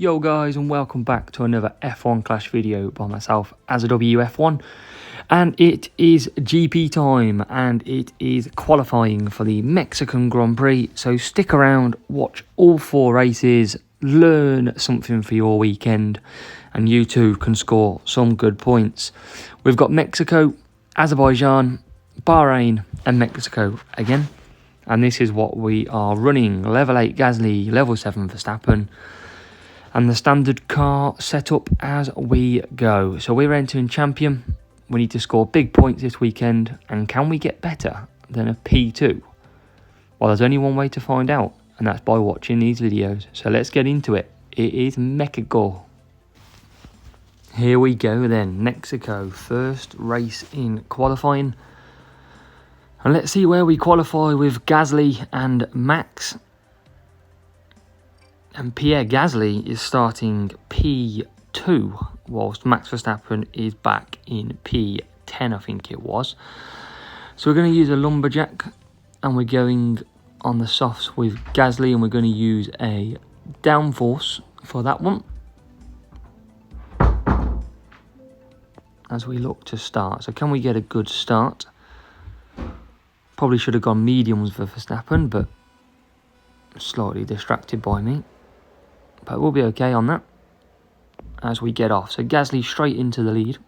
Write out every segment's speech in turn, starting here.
Yo guys, and welcome back to another F1 Clash video by myself, AzaWF1, and it is GP time and it is qualifying for the Mexican Grand Prix, so stick around, watch all 4 races, learn something for your weekend, and you too can score some good points. We've got Mexico, Azerbaijan, Bahrain and Mexico again, and this is what we are running: level 8 Gasly, level 7 Verstappen, and the standard car setup as we go. So we're entering champion. We need to score big points this weekend. And can we get better than a P2? Well, there's only one way to find out, and that's by watching these videos. So let's get into it. It is Mexico. Here we go then. Mexico, first race in qualifying. And let's see where we qualify with Gasly and Max. And Pierre Gasly is starting P2, whilst Max Verstappen is back in P10, I think it was. So we're going to use a lumberjack, and we're going on the softs with Gasly, and we're going to use a downforce for that one, as we look to start. So can we get a good start? Probably should have gone mediums for Verstappen, but slightly distracted by me. But we'll be okay on that as we get off. So Gasly straight into the lead.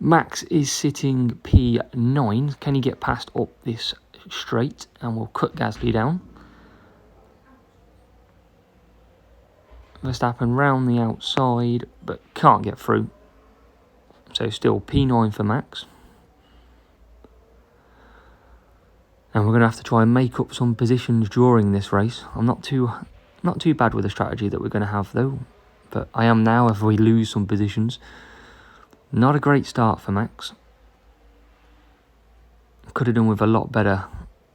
Max is sitting P9. Can he get past up this straight? And we'll cut Gasly down. Verstappen round the outside, but can't get through. So still P9 for Max. And we're going to have to try and make up some positions during this race. I'm not too bad with the strategy that we're going to have though, but I am now if we lose some positions. Not a great start for Max. Could have done with a lot better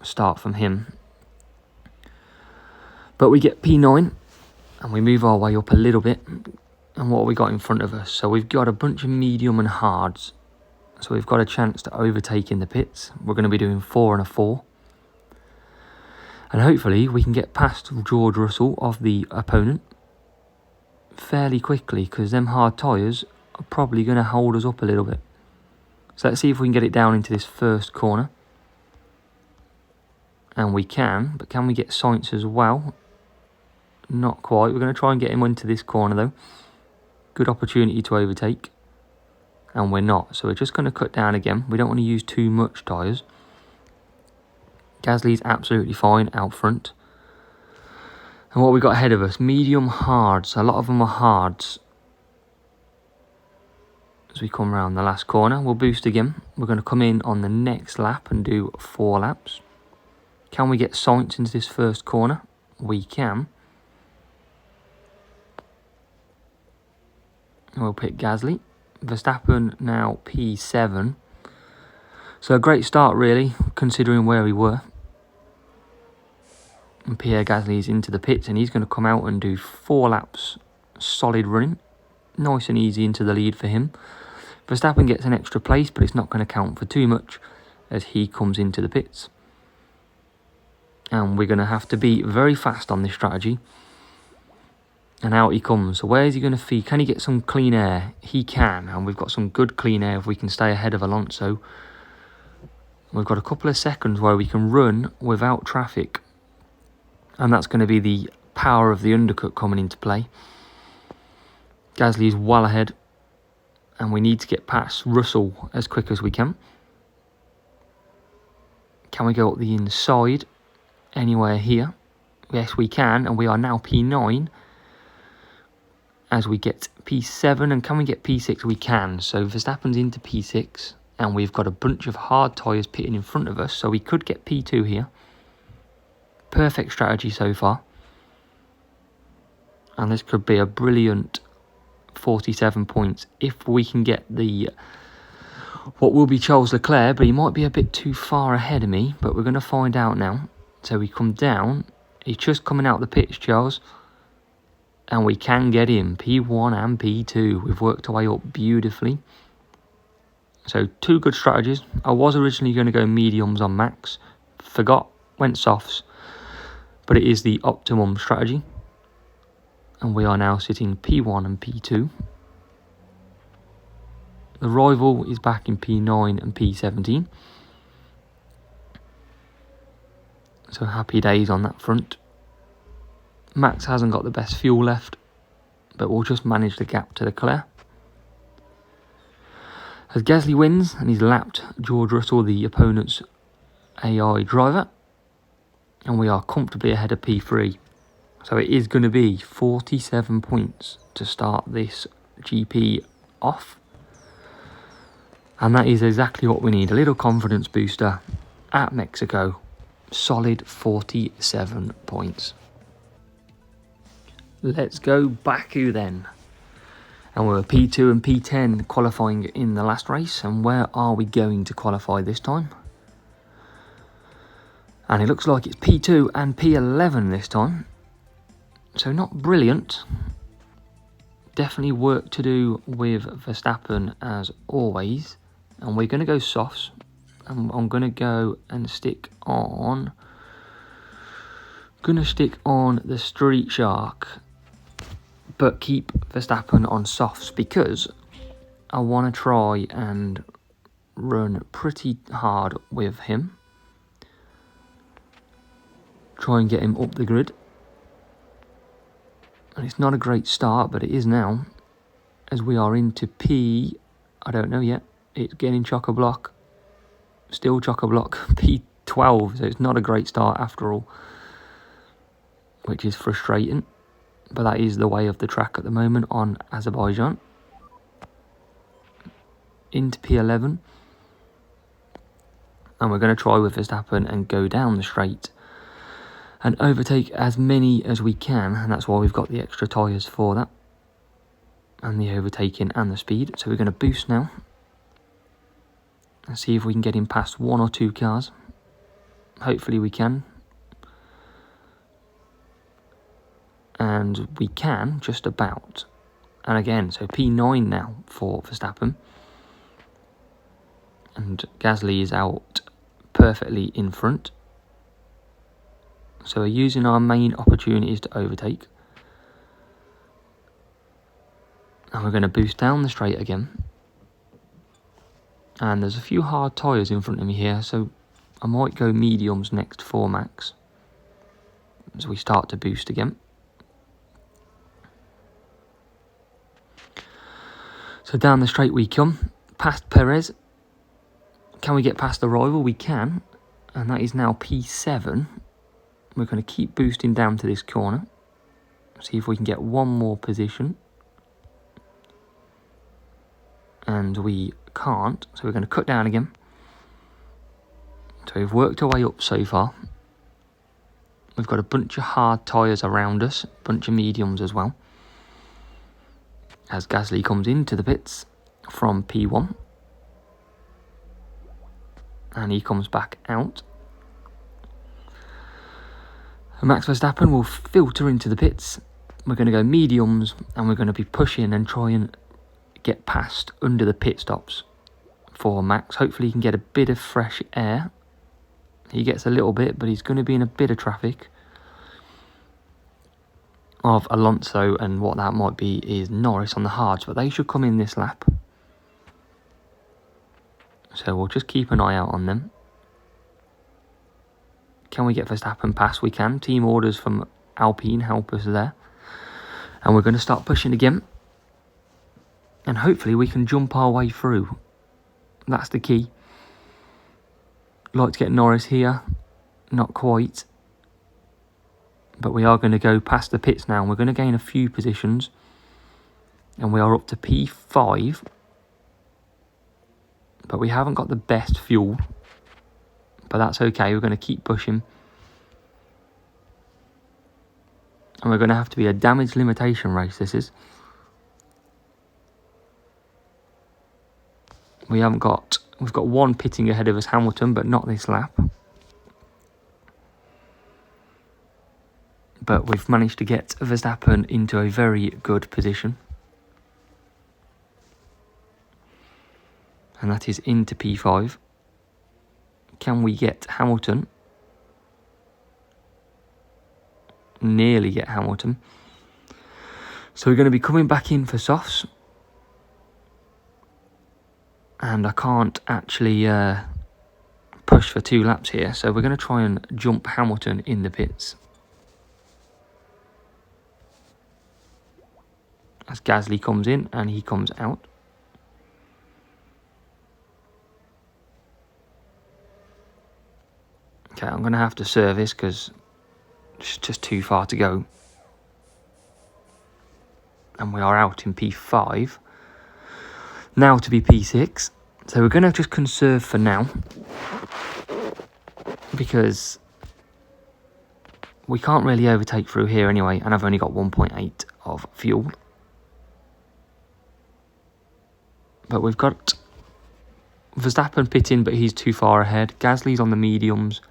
start from him. But we get P9 and we move our way up a little bit. And what have we got in front of us? So we've got a bunch of medium and hards. So we've got a chance to overtake in the pits. We're going to be doing 4 and a 4. And hopefully we can get past George Russell of the opponent fairly quickly, because them hard tyres are probably going to hold us up a little bit. So let's see if we can get it down into this first corner. And we can, but can we get Sainz as well? Not quite. We're going to try and get him into this corner though. Good opportunity to overtake. And we're not. So we're just going to cut down again. We don't want to use too much tyres. Gasly's absolutely fine out front. And what we got ahead of us? Medium hards. A lot of them are hards. As we come around the last corner, we'll boost again. We're going to come in on the next lap and do 4 laps. Can we get Sainz into this first corner? We can. And we'll pick Gasly. Verstappen now P7. So a great start really, considering where we were. And Pierre Gasly is into the pits and he's going to come out and do 4 laps solid running. Nice and easy into the lead for him. Verstappen gets an extra place, but it's not going to count for too much as he comes into the pits. And we're going to have to be very fast on this strategy. And out he comes. So where is he going to feed? Can he get some clean air? He can. And we've got some good clean air if we can stay ahead of Alonso. We've got a couple of seconds where we can run without traffic. And that's going to be the power of the undercut coming into play. Gasly is well ahead. And we need to get past Russell as quick as we can. Can we go up the inside? Anywhere here? Yes, we can. And we are now P9. As we get P7. And can we get P6? We can. So Verstappen's into P6. And we've got a bunch of hard tyres pitting in front of us. So we could get P2 here. Perfect strategy so far. And this could be a brilliant 47 points if we can get the what will be Charles Leclerc, but he might be a bit too far ahead of me, but we're going to find out now. So we come down. He's just coming out the pits, Charles. And we can get him. P1 and P2. We've worked our way up beautifully. So 2 good strategies. I was originally going to go mediums on Max. Forgot. Went softs. But it is the optimum strategy. And we are now sitting P1 and P2. The rival is back in P9 and P17. So happy days on that front. Max hasn't got the best fuel left, but we'll just manage the gap to Leclerc. As Gasly wins and he's lapped George Russell, the opponent's AI driver, and we are comfortably ahead of P3. So it is going to be 47 points to start this GP off. And that is exactly what we need. A little confidence booster at Mexico. Solid 47 points. Let's go Baku then. And we were P2 and P10 qualifying in the last race. And where are we going to qualify this time? And it looks like it's P2 and P11 this time. So not brilliant. Definitely work to do with Verstappen as always. And we're going to go softs. And I'm going to go and stick on... the Street Shark. But keep Verstappen on softs because I want to try and run pretty hard with him. Try and get him up the grid. And it's not a great start, but it is now. As we are into P... I don't know yet. It's getting chock-a-block. Still chock-a-block. P12, so it's not a great start after all. Which is frustrating. But that is the way of the track at the moment on Azerbaijan. Into P11. And we're going to try with Verstappen and go down the straight. And overtake as many as we can. And that's why we've got the extra tyres for that. And the overtaking and the speed. So we're going to boost now. And see if we can get him past one or two cars. Hopefully we can. And we can, just about. And again, so P9 now for Verstappen. And Gasly is out perfectly in front. So we're using our main opportunities to overtake. And we're going to boost down the straight again. And there's a few hard tyres in front of me here, so I might go mediums next for Max. As we start to boost again. So down the straight we come, past Perez. Can we get past the rival? We can. And that is now P7. We're going to keep boosting down to this corner. See if we can get one more position. And we can't. So we're going to cut down again. So we've worked our way up so far. We've got a bunch of hard tyres around us. A bunch of mediums as well. As Gasly comes into the pits from P1. And he comes back out. And Max Verstappen will filter into the pits. We're going to go mediums and we're going to be pushing and try and get past under the pit stops for Max. Hopefully he can get a bit of fresh air. He gets a little bit, but he's going to be in a bit of traffic of Alonso, and what that might be is Norris on the hards, but they should come in this lap. So we'll just keep an eye out on them. Can we get Verstappen past? We can. Team orders from Alpine help us there. And we're going to start pushing again. And hopefully we can jump our way through. That's the key. Like to get Norris here. Not quite. But we are going to go past the pits now. And we're going to gain a few positions. And we are up to P5. But we haven't got the best fuel. But that's okay. We're going to keep pushing. And we're going to have to be a damage limitation race, this is. We've got one pitting ahead of us, Hamilton, but not this lap. But we've managed to get Verstappen into a very good position. And that is into P5. Can we get Hamilton? Nearly get Hamilton. So we're going to be coming back in for softs. And I can't actually push for 2 laps here. So we're going to try and jump Hamilton in the pits. As Gasly comes in and he comes out. Okay, I'm going to have to service because it's just too far to go. And we are out in P5. Now to be P6. So we're going to just conserve for now. Because we can't really overtake through here anyway. And I've only got 1.8 of fuel. But we've got Verstappen pitting, but he's too far ahead. Gasly's on the mediums.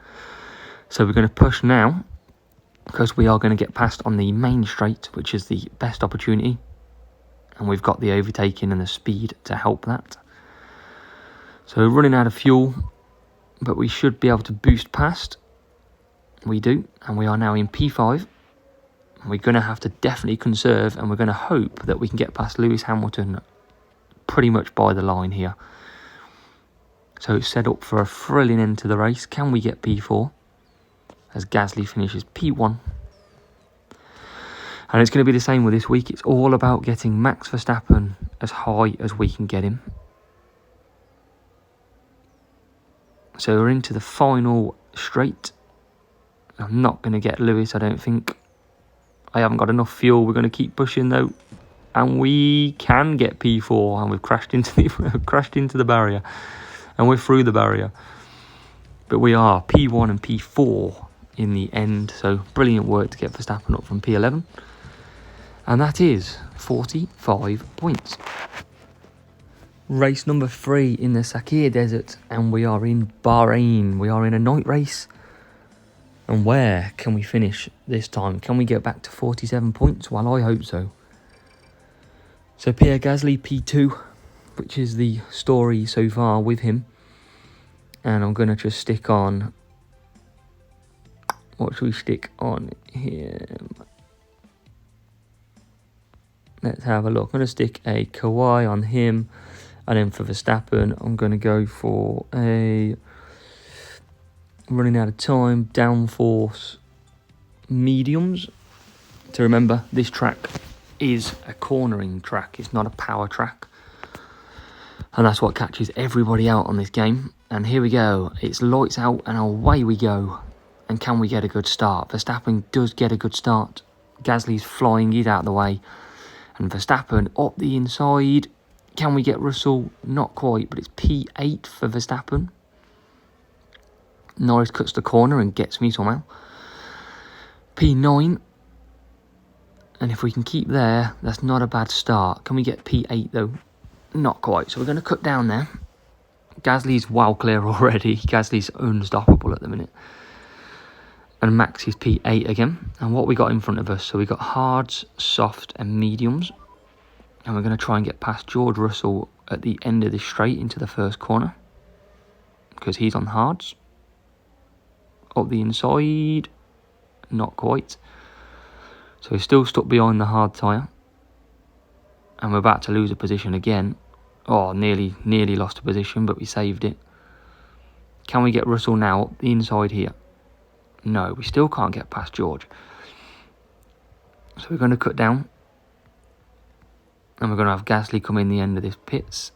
So we're going to push now. Because we are going to get past on the main straight, which is the best opportunity. And we've got the overtaking and the speed to help that. So we're running out of fuel, but we should be able to boost past. We do, and we are now in P5. We're going to have to definitely conserve, and we're going to hope that we can get past Lewis Hamilton pretty much by the line here. So it's set up for a thrilling end to the race. Can we get P4? As Gasly finishes P1. And it's going to be the same with this week. It's all about getting Max Verstappen as high as we can get him. So we're into the final straight. I'm not going to get Lewis, I don't think. I haven't got enough fuel. We're going to keep pushing though. And we can get P4. And we've crashed into the barrier. And we're through the barrier. But we are P1 and P4 in the end. So brilliant work to get Verstappen up from P11. And that is 45 points. Race number 3 in the Sakhir Desert. And we are in Bahrain. We are in a night race. And where can we finish this time? Can we get back to 47 points? Well, I hope so. So Pierre Gasly P2, which is the story so far with him. And I'm going to just stick on... What should we stick on here? Let's have a look. I'm going to stick a Kawhi on him. And then for Verstappen, I'm going to go for a... running out of time, downforce mediums. To remember, this track is a cornering track. It's not a power track. And that's what catches everybody out on this game. And here we go. It's lights out and away we go. And can we get a good start? Verstappen does get a good start. Gasly's flying it out of the way. And Verstappen up the inside. Can we get Russell? Not quite, but it's P8 for Verstappen. Norris cuts the corner and gets me somehow. P9. And if we can keep there, that's not a bad start. Can we get P8 though? Not quite. So we're going to cut down there. Gasly's well clear already. Gasly's unstoppable at the minute. And Max is P8 again. And what we got in front of us? So we got hards, soft and mediums. And we're going to try and get past George Russell at the end of this straight into the first corner. Because he's on hards. Up the inside. Not quite. So we're still stuck behind the hard tyre. And we're about to lose a position again. Oh, nearly lost a position, but we saved it. Can we get Russell now up the inside here? No, we still can't get past George. So we're going to cut down. And we're going to have Gasly come in the end of this pits.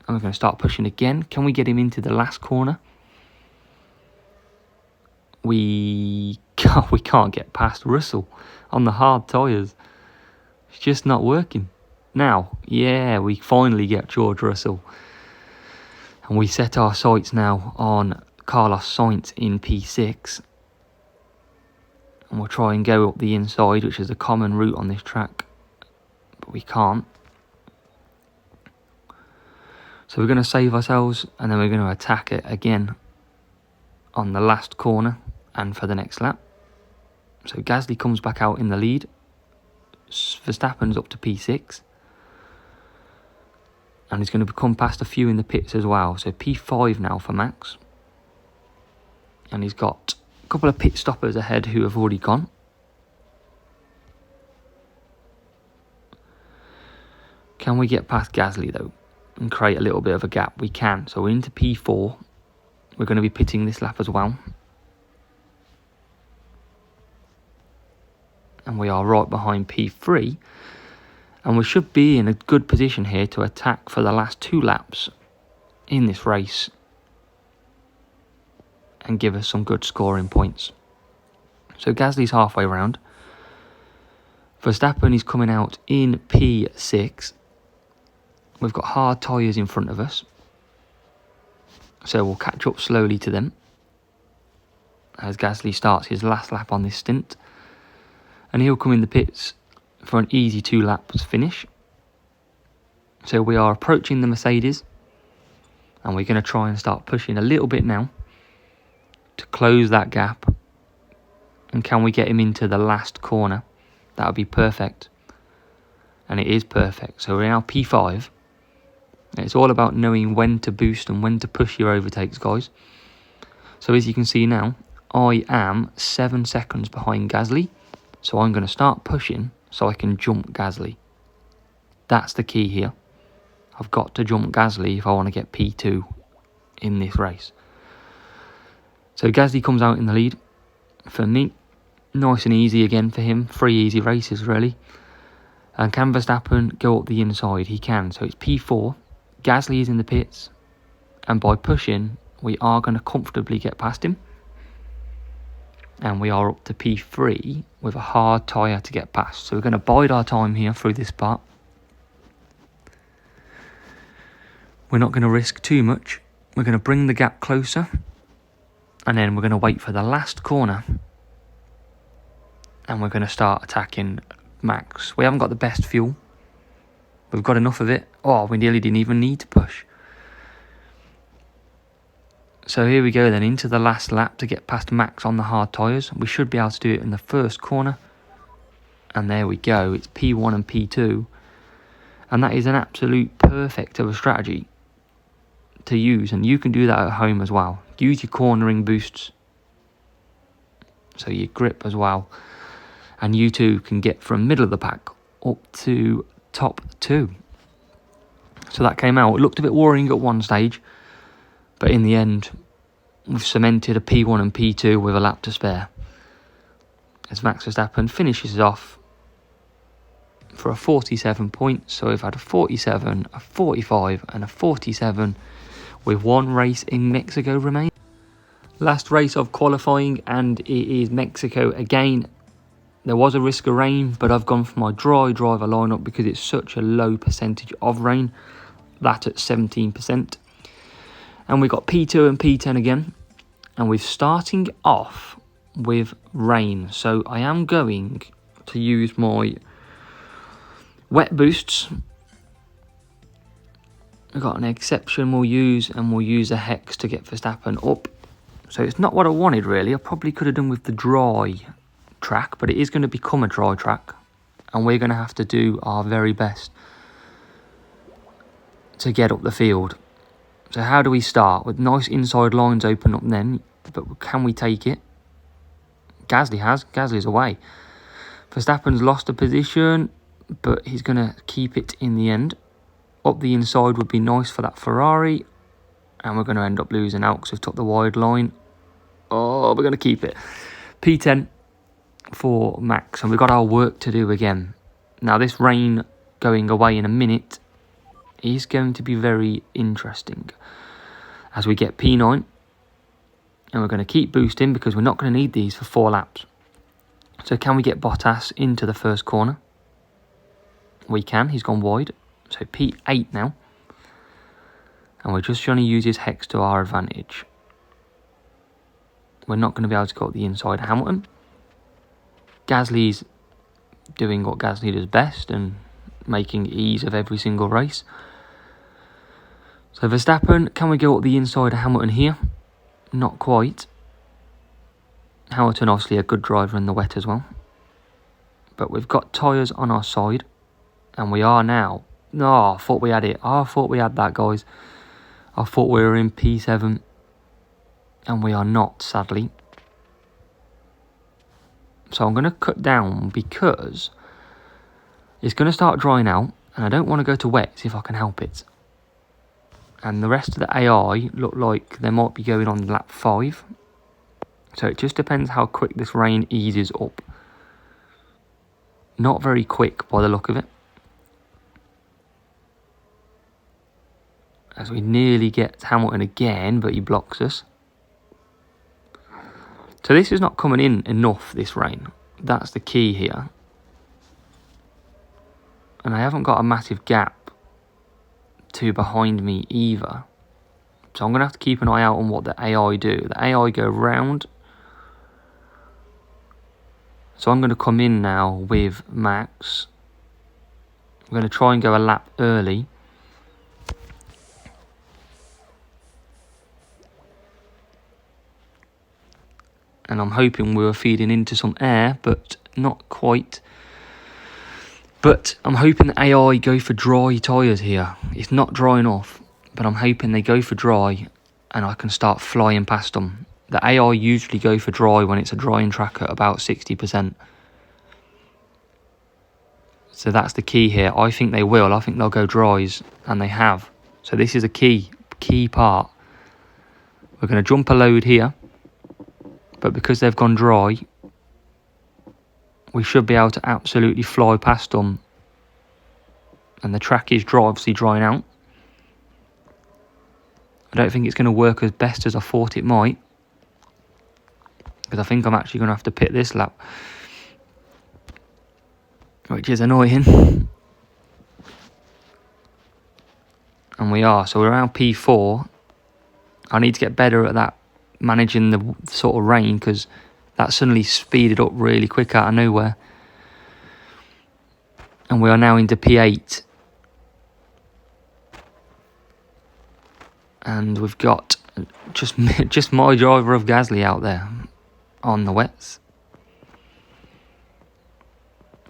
And we're going to start pushing again. Can we get him into the last corner? We can't get past Russell on the hard tyres. It's just not working. Now, yeah, we finally get George Russell. And we set our sights now on Carlos Sainz in P6. And we'll try and go up the inside, which is a common route on this track. But we can't. So we're going to save ourselves and then we're going to attack it again on the last corner and for the next lap. So Gasly comes back out in the lead. Verstappen's up to P6. And he's going to come past a few in the pits as well. So P5 now for Max. And he's got a couple of pit stoppers ahead who have already gone. Can we get past Gasly though and create a little bit of a gap? We can. So we're into P4. We're going to be pitting this lap as well. And we are right behind P3. And we should be in a good position here to attack for the last 2 laps in this race and give us some good scoring points. So Gasly's halfway round. Verstappen is coming out in P6. We've got hard tyres in front of us, so we'll catch up slowly to them as Gasly starts his last lap on this stint, and he'll come in the pits for an easy 2 laps finish. So we are approaching the Mercedes, and we're going to try and start pushing a little bit now to close that gap. And can we get him into the last corner? That would be perfect. And it is perfect. So we're now P5. It's all about knowing when to boost and when to push your overtakes, guys. So as you can see now, I am 7 seconds behind Gasly. So I'm going to start pushing so I can jump Gasly. That's the key here. I've got to jump Gasly if I want to get P2 in this race. So Gasly comes out in the lead. For me, nice and easy again for him. 3 easy races, really. And can Verstappen go up the inside? He can. So it's P4. Gasly is in the pits. And by pushing, we are going to comfortably get past him. And we are up to P3 with a hard tyre to get past. So we're going to bide our time here through this part. We're not going to risk too much. We're going to bring the gap closer. And then we're going to wait for the last corner. And we're going to start attacking Max. We haven't got the best fuel. We've got enough of it. Oh, we nearly didn't even need to push. So here we go then, into the last lap to get past Max on the hard tyres. We should be able to do it in the first corner. And there we go. It's P1 and P2. And that is an absolute perfect of a strategy to use. And you can do that at home as well. Use your cornering boosts. So your grip as well. And you too can get from middle of the pack up to top 2. So that came out. It looked a bit worrying at one stage. But in the end, we've cemented a P1 and P2 with a lap to spare. As Max Verstappen finishes off for a 47 points. So we've had a 47, a 45 and a 47 with 1 race in Mexico remaining. Last race of qualifying, and it is Mexico again. There was a risk of rain, but I've gone for my dry driver lineup because it's such a low percentage of rain. That at 17%. And we've got P2 and P10 again. And we're starting off with rain. So I am going to use my wet boosts. We've got an exception we'll use, and we'll use a hex to get Verstappen up. So it's not what I wanted really. I probably could have done with the dry track, but it is going to become a dry track. And we're going to have to do our very best to get up the field. So how do we start? With nice inside lines open up then, but can we take it? Gasly has. Gasly's away. Verstappen's lost a position, but he's going to keep it in the end. Up the inside would be nice for that Ferrari, and we're going to end up losing out because we've took the wide line. Oh, we're going to keep it. P10 for Max, and we've got our work to do again. Now this rain going away in a minute is going to be very interesting as we get P9, and we're going to keep boosting because we're not going to need these for 4 laps. So can we get Bottas into the first corner? We can. He's gone wide. So P8 now, and we're just trying to use his hex to our advantage. We're not going to be able to go up the inside Hamilton. Gasly's doing what Gasly does best and making ease of every single race. So Verstappen, can we go up the inside of Hamilton here? Not quite. Hamilton obviously a good driver in the wet as well. But we've got tyres on our side. And we are now. No, I thought we had it. I thought we had that, guys. I thought we were in P7. And we are not, sadly. So I'm going to cut down because it's going to start drying out. And I don't want to go to wets if I can help it. And the rest of the AI look like they might be going on lap 5. So it just depends how quick this rain eases up. Not very quick by the look of it. As we nearly get Hamilton again, but he blocks us. So this is not coming in enough, this rain. That's the key here. And I haven't got a massive gap to behind me either. So I'm going to have to keep an eye out on what the AI do. The AI go round. So I'm going to come in now with Max. I'm going to try and go a lap early. And I'm hoping we were feeding into some air, but not quite. But I'm hoping the AI go for dry tyres here. It's not drying off, but I'm hoping they go for dry and I can start flying past them. The AI usually go for dry when it's a drying track at about 60%. So that's the key here. I think they will. I think they'll go dries, and they have. So this is a key part. We're going to jump a load here. But because they've gone dry, we should be able to absolutely fly past them. And the track is obviously drying out. I don't think it's going to work as best as I thought it might. Because I think I'm actually going to have to pit this lap. Which is annoying. And we are. So we're around P4. I need to get better at that. Managing the sort of rain, because that suddenly speeded up really quick out of nowhere. And we are now into P8. And we've got just my driver of Gasly out there on the wets.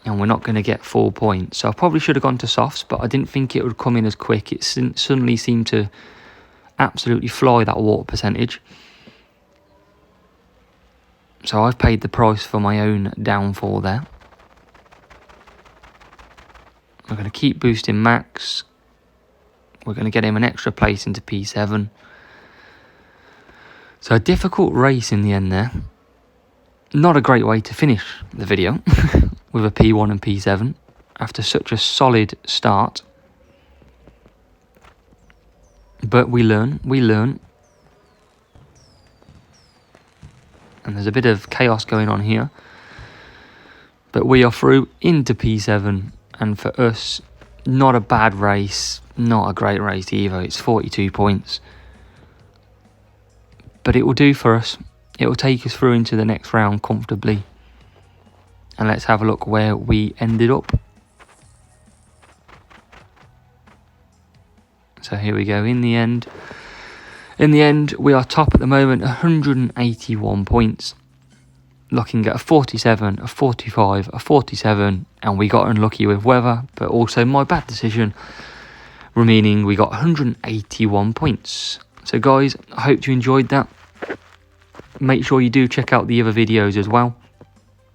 And we're not going to get 4 points. So I probably should have gone to softs, but I didn't think it would come in as quick. It suddenly seemed to absolutely fly, that water percentage. So I've paid the price for my own downfall there. We're going to keep boosting Max. We're going to get him an extra place into P7. So a difficult race in the end there. Not a great way to finish the video with a P1 and P7 after such a solid start. But we learn. And there's a bit of chaos going on here. But we are through into P7. And for us, not a bad race. Not a great race either. It's 42 points. But it will do for us. It will take us through into the next round comfortably. And let's have a look where we ended up. So here we go. In the end, we are top at the moment, 181 points. Looking at a 47, a 45, a 47, and we got unlucky with weather, but also my bad decision, meaning we got 181 points. So guys, I hope you enjoyed that. Make sure you do check out the other videos as well.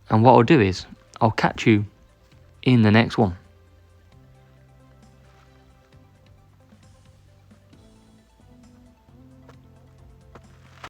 And what I'll do is, I'll catch you in the next one.